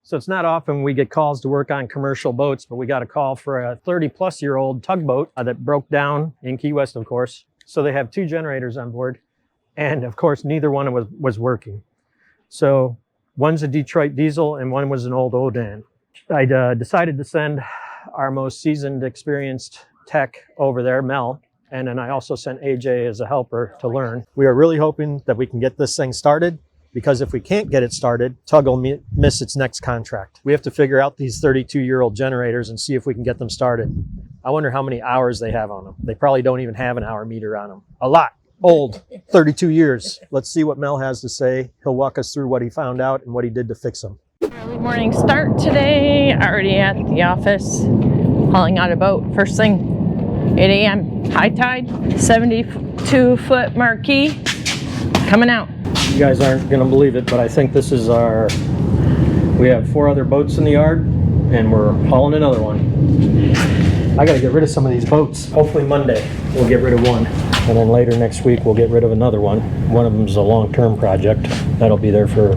So it's not often we get calls to work on commercial boats, but we got a call for a 30-plus-year-old tugboat that broke down in Key West, of course. So they have 2 generators on board, and of course, neither one was working. So one's a Detroit diesel and one was an old Odan. I decided to send our most seasoned, experienced tech over there, Mel, and then I also sent AJ as a helper to learn. We are really hoping that we can get this thing started, because if we can't get it started, Tug will miss its next contract. We have to figure out these 32-year-old generators and see if we can get them started. I wonder how many hours they have on them. They probably don't even have an hour meter on them. A lot. Old. 32 years. Let's see what Mel has to say. He'll walk us through what he found out and what he did to fix them. Early morning start today. Already at the office, hauling out a boat. First thing, 8 a.m. High tide, 72-foot marquee coming out. You guys aren't going to believe it, but I think this is we have 4 other boats in the yard, and we're hauling another one. I got to get rid of some of these boats. Hopefully Monday we'll get rid of one, and then later next week we'll get rid of another one. One of them's a long-term project. That'll be there for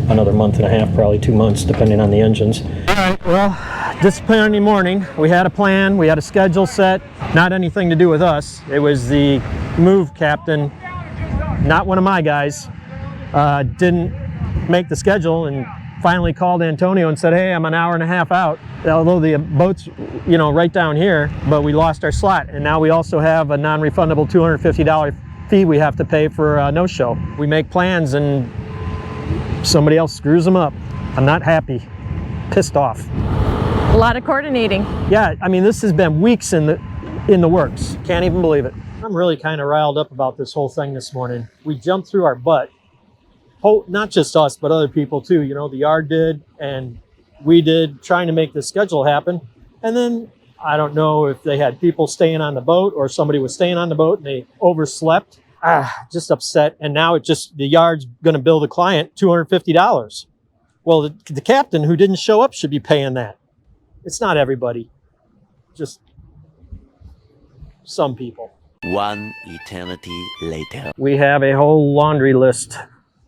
another month and a half, probably 2 months, depending on the engines. All right, well, disciplinary morning. We had a plan, we had a schedule set, not anything to do with us. It was the move captain, not one of my guys, didn't make the schedule and finally called Antonio and said, hey, I'm an hour and a half out. Although the boat's, right down here, but we lost our slot. And now we also have a non-refundable $250 fee we have to pay for a no-show. We make plans and somebody else screws them up. I'm not happy, pissed off. A lot of coordinating. Yeah, I mean, this has been weeks in the works. Can't even believe it. I'm really kind of riled up about this whole thing this morning. We jumped through our butt. Not just us, but other people too. The yard did, and we did, trying to make this schedule happen. And then I don't know if they had people staying on the boat or somebody was staying on the boat and they overslept. Just upset. And now the yard's going to bill the client $250. Well, the captain who didn't show up should be paying that. It's not everybody, just some people. One eternity later. We have a whole laundry list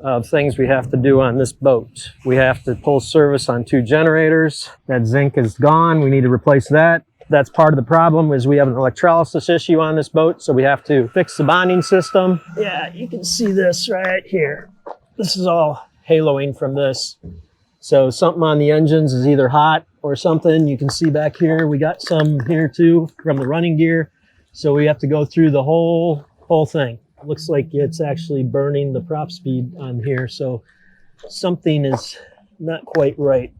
of things we have to do on this boat. We have to pull service on 2 generators. That zinc is gone. We need to replace that. That's part of the problem, is we have an electrolysis issue on this boat, so we have to fix the bonding system. Yeah, you can see this right here. This is all haloing from this. So something on the engines is either hot or something. You can see back here, we got some here too from the running gear. So we have to go through the whole thing. It looks like it's actually burning the prop speed on here, so something is not quite right.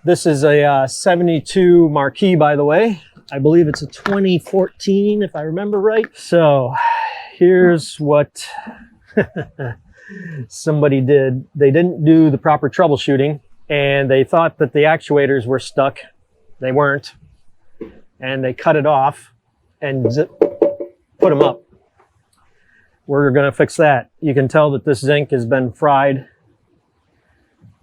This is a 72 Marquis, by the way. I believe it's a 2014, if I remember right. So here's what somebody did. They didn't do the proper troubleshooting, and they thought that the actuators were stuck. They weren't. And they cut it off and put them up. We're going to fix that. You can tell that this zinc has been fried.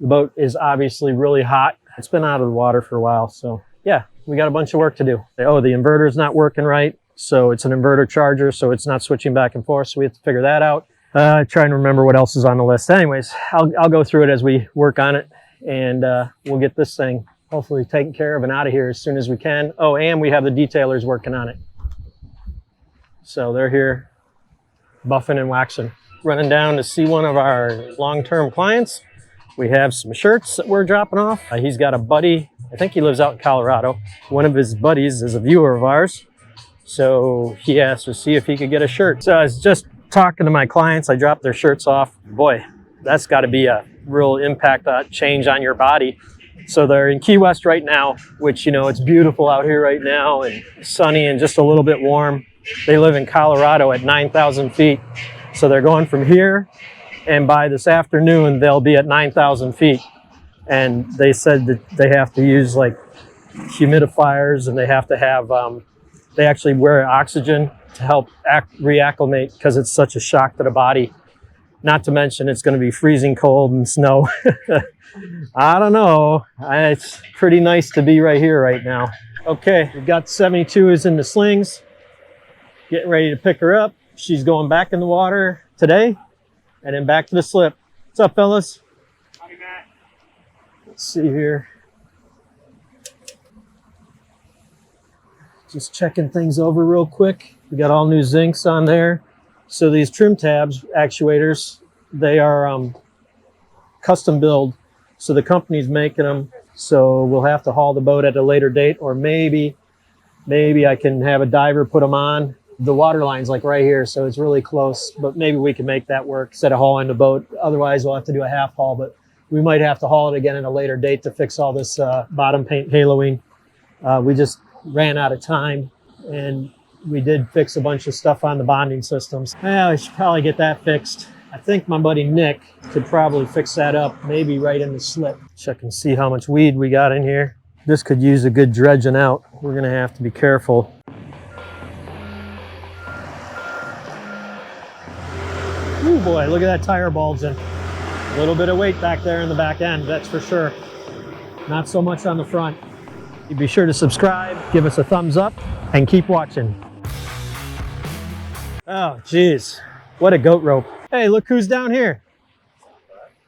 The boat is obviously really hot. It's been out of the water for a while, so yeah, we got a bunch of work to do. Oh, the inverter's not working right, so it's an inverter charger, so it's not switching back and forth, so we have to figure that out. Trying to remember what else is on the list. Anyways, I'll go through it as we work on it, and we'll get this thing hopefully taken care of and out of here as soon as we can. Oh, and we have the detailers working on it. So they're here buffing and waxing. Running down to see one of our long-term clients. We have some shirts that we're dropping off. He's got a buddy, I think he lives out in Colorado. One of his buddies is a viewer of ours. So he asked to see if he could get a shirt. So I was just talking to my clients. I dropped their shirts off. Boy, that's got to be a real impact change on your body. So they're in Key West right now, which, it's beautiful out here right now and sunny and just a little bit warm. They live in Colorado at 9,000 feet. So they're going from here, and by this afternoon, they'll be at 9,000 feet. And they said that they have to use like humidifiers, and they have to have, they actually wear oxygen to help reacclimate because it's such a shock to the body. Not to mention it's going to be freezing cold and snow. I don't know. It's pretty nice to be right here right now. Okay, we've got 72 is in the slings. Getting ready to pick her up. She's going back in the water today and then back to the slip. What's up, fellas? Let's see here. Just checking things over real quick. We got all new zincs on there. So these trim tabs actuators, they are custom build. So the company's making them. So we'll have to haul the boat at a later date, or maybe I can have a diver put them on. The water line's like right here, so it's really close, but maybe we can make that work instead of hauling the boat. Otherwise, we'll have to do a half haul, but we might have to haul it again at a later date to fix all this bottom paint haloing. We just ran out of time, and we did fix a bunch of stuff on the bonding systems. Well, I should probably get that fixed. I think my buddy Nick could probably fix that up, maybe right in the slip. Check and see how much weed we got in here. This could use a good dredging out. We're gonna have to be careful. Ooh boy, look at that tire bulging. A little bit of weight back there in the back end, that's for sure. Not so much on the front. You be sure to subscribe, give us a thumbs up, and keep watching. Oh, geez. What a goat rope. Hey, look who's down here.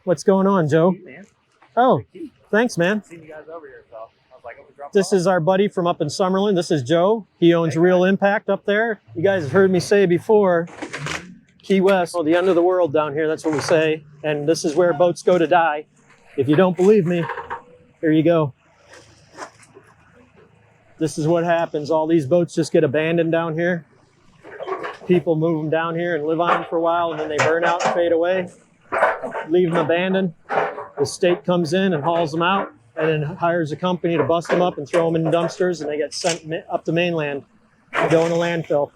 What's going on, Joe? Oh, thanks, man. Seen you guys over here, so I was like, oh, drop This is our buddy from up in Summerlin. This is Joe. He owns Real Impact up there. You guys have heard me say before, Key West, the end of the world down here, that's what we say. And this is where boats go to die. If you don't believe me, here you go. This is what happens. All these boats just get abandoned down here. People move them down here and live on them for a while, and then they burn out and fade away. Leave them abandoned. The state comes in and hauls them out, and then hires a company to bust them up and throw them in dumpsters, and they get sent up the mainland, go in a landfill.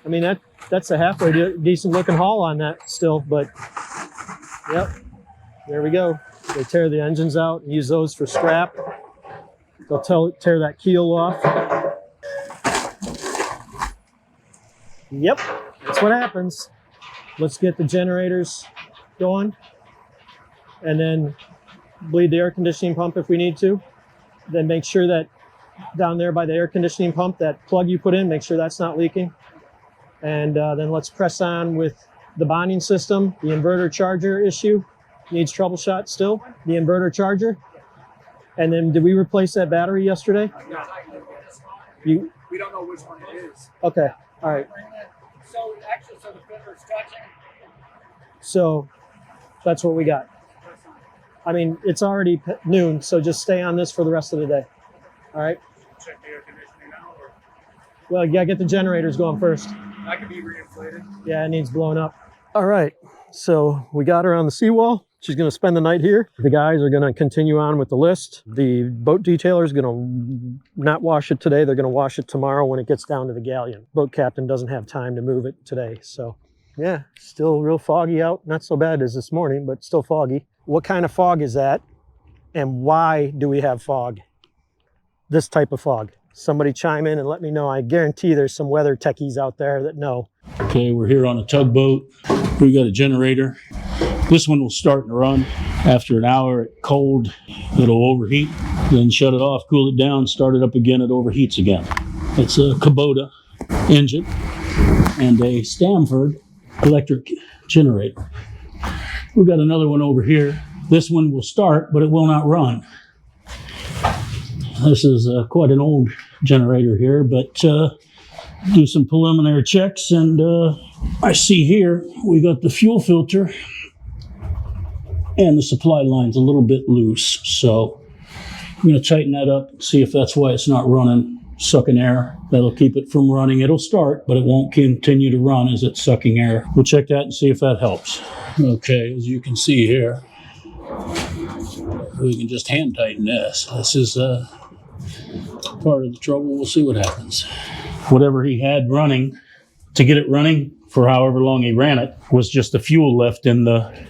I mean, that's a halfway decent looking haul on that still, but yep, there we go. They tear the engines out and use those for scrap. They'll tear that keel off. Yep, that's what happens. Let's get the generators going and then bleed the air conditioning pump if we need to. Then make sure that down there by the air conditioning pump, that plug you put in, make sure that's not leaking. And then let's press on with the bonding system. The inverter charger issue needs troubleshot still. The inverter charger. And then did we replace that battery yesterday? We don't know which one it is. Okay, all right. So actually, so the filter's touching. So that's what we got. I mean, it's already noon, so just stay on this for the rest of the day. All right? Check the air conditioning now, or Well, you gotta get the generators going first. that could be reinflated. Yeah, it needs blown up. All right, so we got her on the seawall. She's gonna spend the night here. The guys are gonna continue on with the list. The boat detailer is gonna not wash it today. They're gonna wash it tomorrow when it gets down to the galleon. Boat captain doesn't have time to move it today, so yeah, still real foggy out. Not so bad as this morning, but still foggy. What kind of fog is that? And why do we have fog? This type of fog. Somebody chime in and let me know. I guarantee there's some weather techies out there that know. Okay, we're here on a tugboat. We got a generator. This one will start and run. After an hour at cold, it'll overheat. Then shut it off, cool it down, start it up again, it overheats again. It's a Kubota engine and a Stamford electric generator. We've got another one over here. This one will start, but it will not run. This is quite an old generator here, but do some preliminary checks, and I see here we got the fuel filter and the supply line's a little bit loose, so I'm going to tighten that up, see if that's why it's not running, sucking air. That'll keep it from running. It'll start, but it won't continue to run as it's sucking air. We'll check that and see if that helps. Okay, as you can see here, we can just hand tighten this. This is part of the trouble. We'll see what happens. Whatever he had running, to get it running for however long he ran it, was just the fuel left in the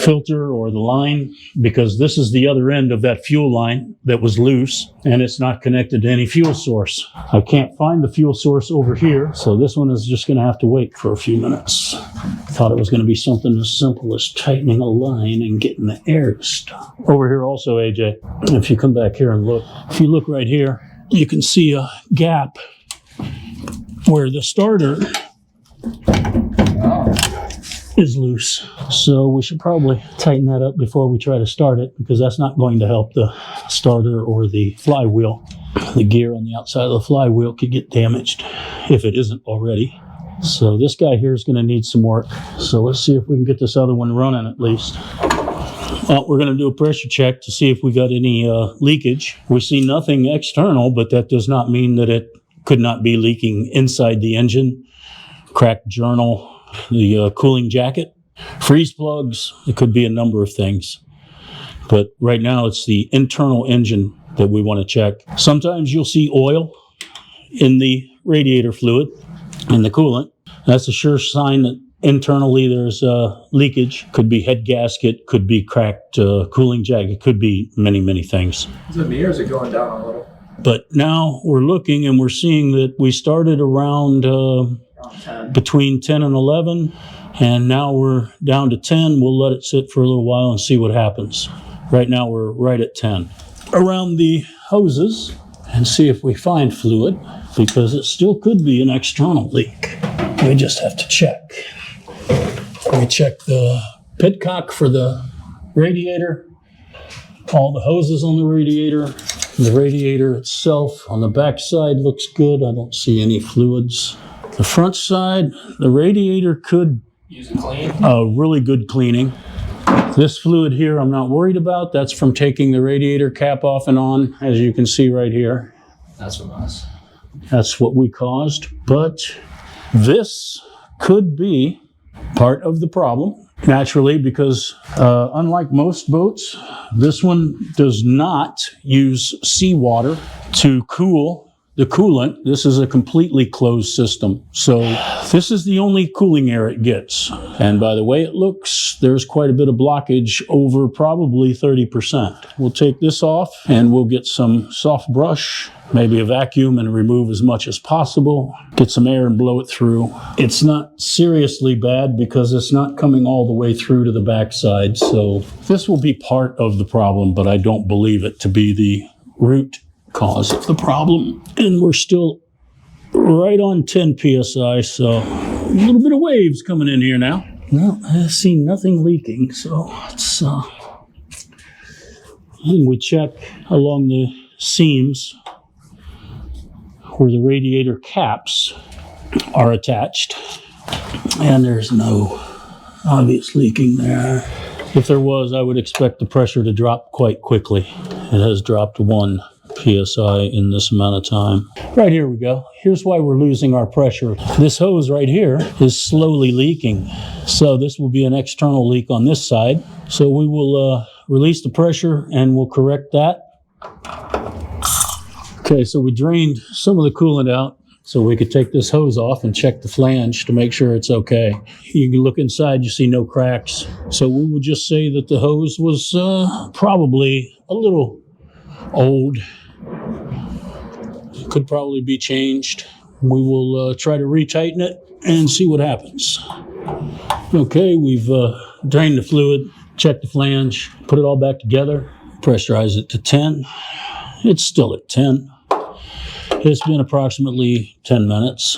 filter or the line, because this is the other end of that fuel line that was loose and it's not connected to any fuel source. I can't find the fuel source over here, so this one is just going to have to wait for a few minutes. Thought it was going to be something as simple as tightening a line and getting the air to stop. Over here also, AJ, if you come back here and look, if you look right here, you can see a gap where the starter is loose. So we should probably tighten that up before we try to start it, because that's not going to help the starter or the flywheel. The gear on the outside of the flywheel could get damaged if it isn't already. So this guy here is going to need some work. So let's see if we can get this other one running at least. Well, we're going to do a pressure check to see if we got any leakage. We see nothing external, but that does not mean that it could not be leaking inside the engine. Cracked journal, the cooling jacket, freeze plugs. It could be a number of things. But right now it's the internal engine that we want to check. Sometimes you'll see oil in the radiator fluid, in the coolant. That's a sure sign that internally there's leakage. Could be head gasket, could be cracked cooling jacket, could be many, many things. Is it me or is it going down a little? But now we're looking and we're seeing that we started around between 10 and 11, and now we're down to 10. We'll let it sit for a little while and see what happens. Right now we're right at 10. Around the hoses and see if we find fluid, because it still could be an external leak. We just have to check. We check the pitcock for the radiator, all the hoses on the radiator itself on the back side looks good. I don't see any fluids. The front side, the radiator could Use a clean? really good cleaning. This fluid here I'm not worried about. That's from taking the radiator cap off and on, as you can see right here. That's from us. That's what we caused. But this could be part of the problem, naturally, because unlike most boats, this one does not use seawater to cool the coolant. This is a completely closed system. So this is the only cooling air it gets. And by the way it looks, there's quite a bit of blockage, over probably 30%. We'll take this off and we'll get some soft brush, maybe a vacuum, and remove as much as possible. Get some air and blow it through. It's not seriously bad because it's not coming all the way through to the backside. So this will be part of the problem, but I don't believe it to be the root cause of the problem. And we're still right on 10 psi, so a little bit of waves coming in here now. Well, I see nothing leaking, so it's and we check along the seams where the radiator caps are attached, and there's no obvious leaking there. If there was, I would expect the pressure to drop quite quickly. It has dropped 1 psi in this amount of time. Right, here we go. Here's why we're losing our pressure. This hose right here is slowly leaking. So this will be an external leak on this side. So we will release the pressure and we'll correct that. Okay, so we drained some of the coolant out so we could take this hose off and check the flange to make sure it's okay. You can look inside, you see no cracks. So we would just say that the hose was probably a little old. It could probably be changed. We will try to retighten it and see what happens. Okay, we've drained the fluid, checked the flange, put it all back together, pressurize it to 10. It's still at 10. It's been approximately 10 minutes,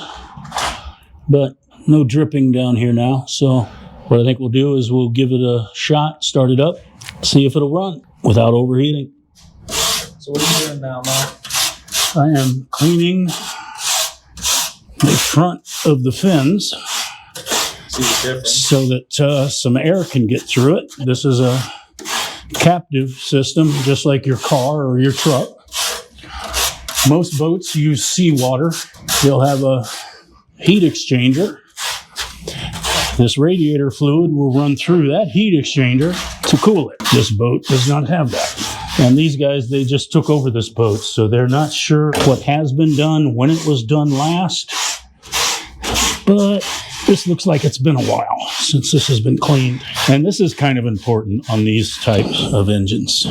but no dripping down here now. So what I think we'll do is we'll give it a shot, start it up, see if it'll run without overheating. So what are you doing now, Mark? I am cleaning the front of the fins See the difference? so that some air can get through it. This is a captive system, just like your car or your truck. Most boats use seawater. They'll have a heat exchanger. This radiator fluid will run through that heat exchanger to cool it. This boat does not have that. And these guys, they just took over this boat, so they're not sure what has been done, when it was done last. But this looks like it's been a while since this has been cleaned. And this is kind of important on these types of engines.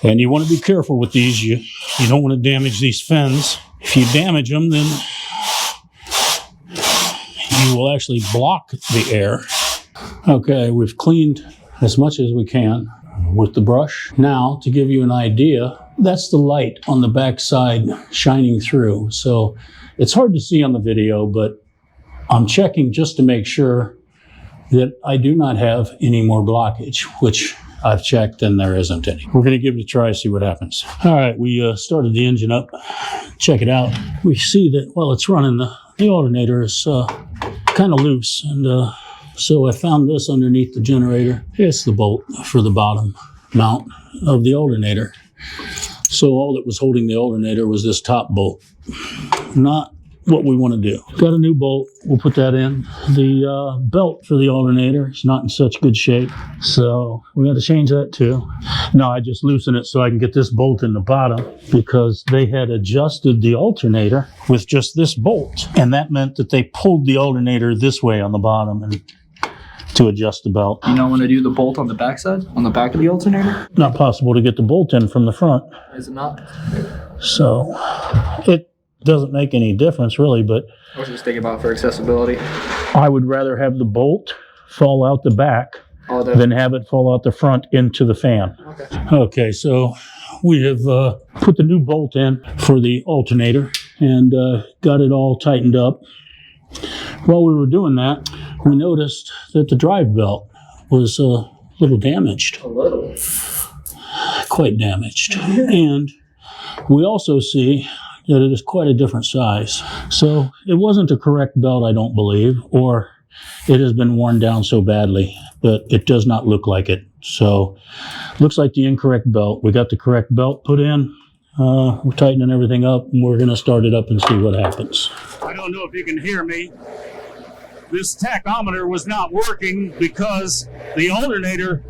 And you want to be careful with these. You don't want to damage these fins. If you damage them, then you will actually block the air. Okay, we've cleaned as much as we can with the brush. Now, to give you an idea, that's the light on the back side shining through. So it's hard to see on the video, but I'm checking just to make sure that I do not have any more blockage, which I've checked and there isn't any. We're going to give it a try, see what happens. All right, we started the engine up, check it out. We see that while it's running, the alternator is kind of loose, and so I found this underneath the generator. It's the bolt for the bottom mount of the alternator. So all that was holding the alternator was this top bolt. Not what we want to do. Got a new bolt, we'll put that in. The belt for the alternator is not in such good shape, so we got to change that too. No, I just loosen it so I can get this bolt in the bottom, because they had adjusted the alternator with just this bolt, and that meant that they pulled the alternator this way on the bottom and to adjust the belt. You don't want to do the bolt on the backside, on the back of the alternator? Not possible to get the bolt in from the front. Is it not? So it doesn't make any difference really, but I was just thinking about for accessibility. I would rather have the bolt fall out the back than have it fall out the front into the fan. Okay, so we have put the new bolt in for the alternator and got it all tightened up. While we were doing that, we noticed that the drive belt was a little damaged. A little? Quite damaged. And we also see that it is quite a different size. So it wasn't the correct belt, I don't believe, or it has been worn down so badly, but it does not look like it. So looks like the incorrect belt. We got the correct belt put in. We're tightening everything up, and we're gonna start it up and see what happens. I don't know if you can hear me. This tachometer was not working because the alternator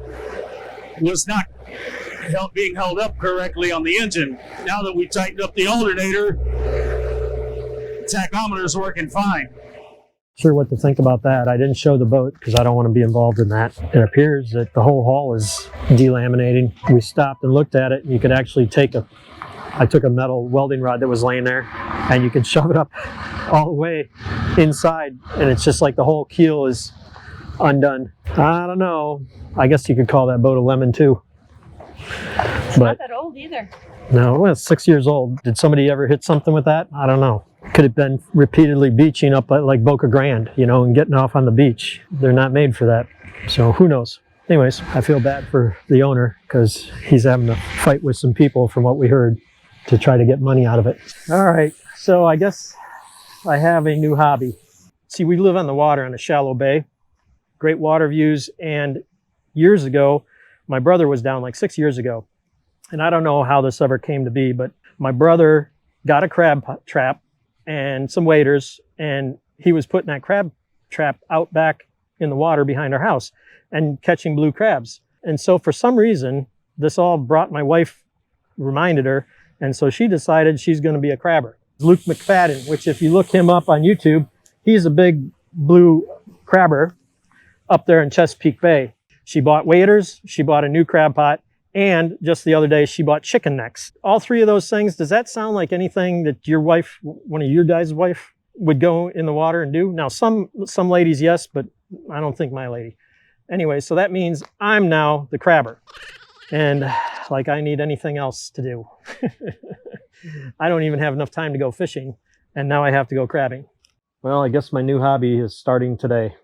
was not being held up correctly on the engine. Now that we tightened up the alternator, the tachometer is working fine. Sure what to think about that. I didn't show the boat because I don't want to be involved in that. It appears that the whole hull is delaminating. We stopped and looked at it, and you could actually I took a metal welding rod that was laying there, and you can shove it up all the way inside, and it's just like the whole keel is undone. I don't know. I guess you could call that boat a lemon too. It's not that old either. No, well, it's 6 years old. Did somebody ever hit something with that? I don't know. Could have been repeatedly beaching up at like Boca Grande, and getting off on the beach. They're not made for that. So who knows? Anyways, I feel bad for the owner because he's having to fight with some people from what we heard to try to get money out of it. All right, so I guess I have a new hobby. See, we live on the water on a shallow bay, great water views, and years ago, my brother was down like 6 years ago, and I don't know how this ever came to be, but my brother got a crab trap and some waders, and he was putting that crab trap out back in the water behind our house and catching blue crabs. And so for some reason, this all brought my wife, reminded her, and so she decided she's going to be a crabber. Luke McFadden, which if you look him up on YouTube, he's a big blue crabber up there in Chesapeake Bay. She bought waders, she bought a new crab pot, and just the other day she bought chicken necks. All three of those things, does that sound like anything that your wife, one of your guys' wife, would go in the water and do? Now some ladies, yes, but I don't think my lady. Anyway, so that means I'm now the crabber. And like I need anything else to do. I don't even have enough time to go fishing, and now I have to go crabbing. Well, I guess my new hobby is starting today.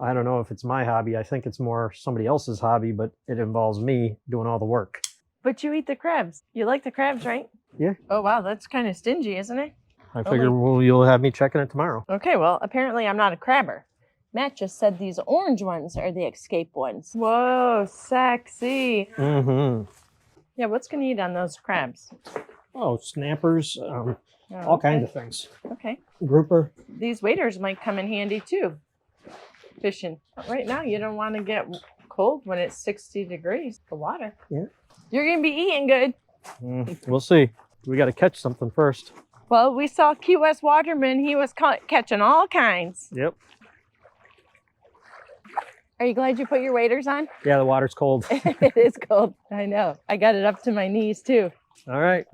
I don't know if it's my hobby. I think it's more somebody else's hobby, but it involves me doing all the work. But you eat the crabs. You like the crabs, right? Yeah. Oh, wow, that's kind of stingy, isn't it? I figure you'll have me checking it tomorrow. Okay, well, apparently I'm not a crabber. Matt just said these orange ones are the escape ones. Whoa, sexy. Mm-hmm. Yeah, what's going to eat on those crabs? Oh, snappers, all kinds of things. Okay. Grouper. These waders might come in handy too, fishing. Right now, you don't want to get cold when it's 60 degrees, the water. Yeah. You're going to be eating good. We'll see. We got to catch something first. Well, we saw Key West Waterman. He was catching all kinds. Yep. Are you glad you put your waders on? Yeah, the water's cold. It is cold. I know. I got it up to my knees too. All right.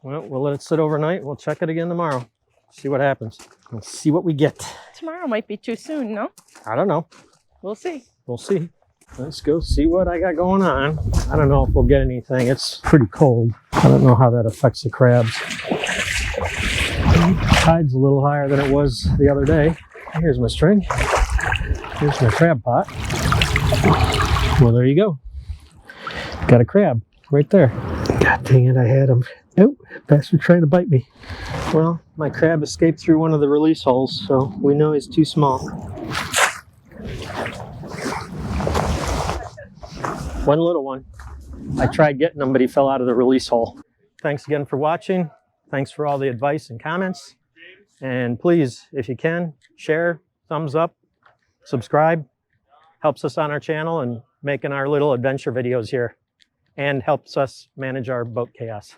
Well, we'll let it sit overnight. We'll check it again tomorrow. See what happens. Let's see what we get. Tomorrow might be too soon, no? I don't know. We'll see. We'll see. Let's go see what I got going on. I don't know if we'll get anything. It's pretty cold. I don't know how that affects the crabs. The tide's a little higher than it was the other day. Here's my string. Here's my crab pot. Well, there you go. Got a crab right there. God dang it, I had him. Oh, bastard trying to bite me. Well, my crab escaped through one of the release holes, so we know he's too small. One little one. I tried getting him, but he fell out of the release hole. Thanks again for watching. Thanks for all the advice and comments. And please, if you can, share, thumbs up, subscribe. Helps us on our channel and making our little adventure videos here, and helps us manage our boat chaos.